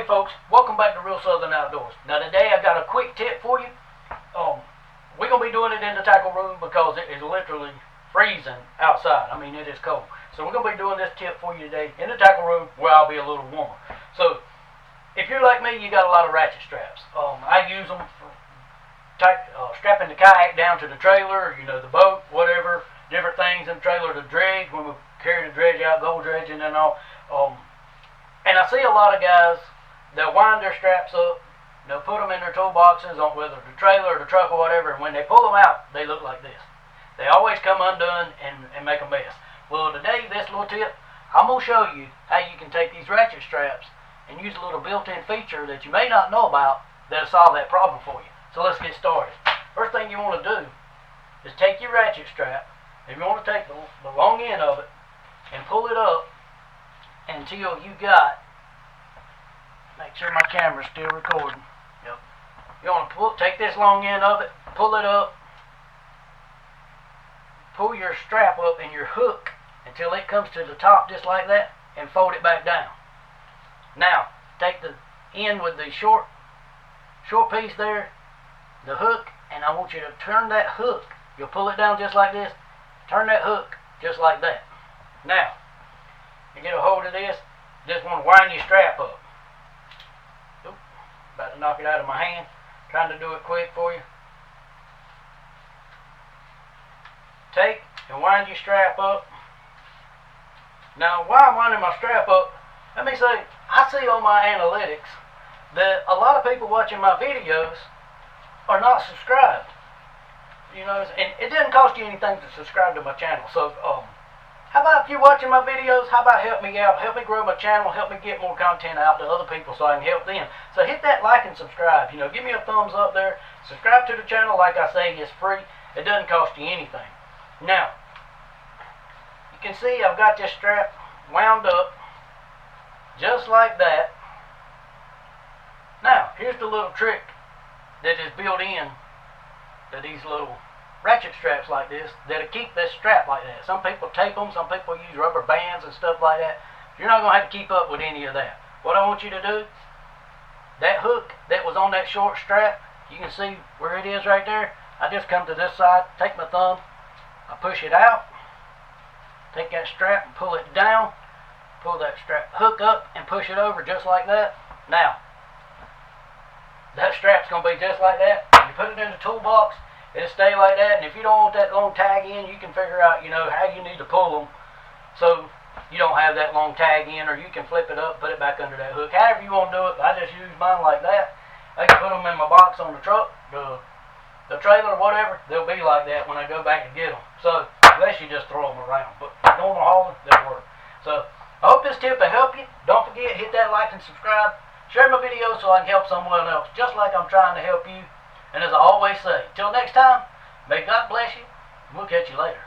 folks, welcome back to Real Southern Outdoors. Now today I got a quick tip for you. We're going to be doing it in the tackle room because it is literally freezing outside. I mean, it is cold. So we're going to be doing this tip for you today in the tackle room where I'll be a little warmer. So if you're like me, you got a lot of ratchet straps. I use them for strapping the kayak down to the trailer, the boat, whatever, different things in the trailer, the dredge, when we carry the dredge out, gold dredging and all. And I see a lot of guys, they'll wind their straps up, they'll put them in their toolboxes on whether the trailer or the truck or whatever, and when they pull them out, they look like this. They always come undone and make a mess. Well, today, this little tip, I'm going to show you how you can take these ratchet straps and use a little built-in feature that you may not know about that'll solve that problem for you. So let's get started. First thing you want to do is take your ratchet strap, and you want to take the long end of it and pull it up until you got, make sure my camera's still recording. Yep. You want to take this long end of it, pull it up, pull your strap up and your hook until it comes to the top just like that, and fold it back down. Now, take the end with the short piece there, the hook, and I want you to turn that hook. You'll pull it down just like this, turn that hook just like that. Now, you get a hold of this, just want to wind your strap up. Oop, about to knock it out of my hand. Trying to do it quick for you. Take and wind your strap up. Now, while I'm winding my strap up, let me say, I see on my analytics that a lot of people watching my videos are not subscribed. And it doesn't cost you anything to subscribe to my channel. So, how about if you're watching my videos, how about help me out, help me grow my channel, help me get more content out to other people so I can help them. So hit that like and subscribe. Give me a thumbs up there. Subscribe to the channel, like I say, it's free. It doesn't cost you anything. Now, you can see I've got this strap wound up just like that. Now, here's the little trick that is built in to these little ratchet straps like this that'll keep this strap like that. Some people tape them, some people use rubber bands and stuff like that. You're not going to have to keep up with any of that. What I want you to do, that hook that was on that short strap, you can see where it is right there. I just come to this side, take my thumb, I push it out, take that strap and pull it down, pull that strap hook up and push it over just like that. Now, that strap's going to be just like that. You put it in the toolbox, it'll stay like that, and if you don't want that long tag in, you can figure out, how you need to pull them so you don't have that long tag in, or you can flip it up, put it back under that hook. However you want to do it, but I just use mine like that. I can put them in my box on the truck, the trailer, whatever. They'll be like that when I go back to get them. So, unless you just throw them around. But normal hauling, they'll work. So, I hope this tip will help you. Don't forget, hit that like and subscribe. Share my video so I can help someone else, just like I'm trying to help you. And as I always say, till next time, may God bless you. We'll catch you later.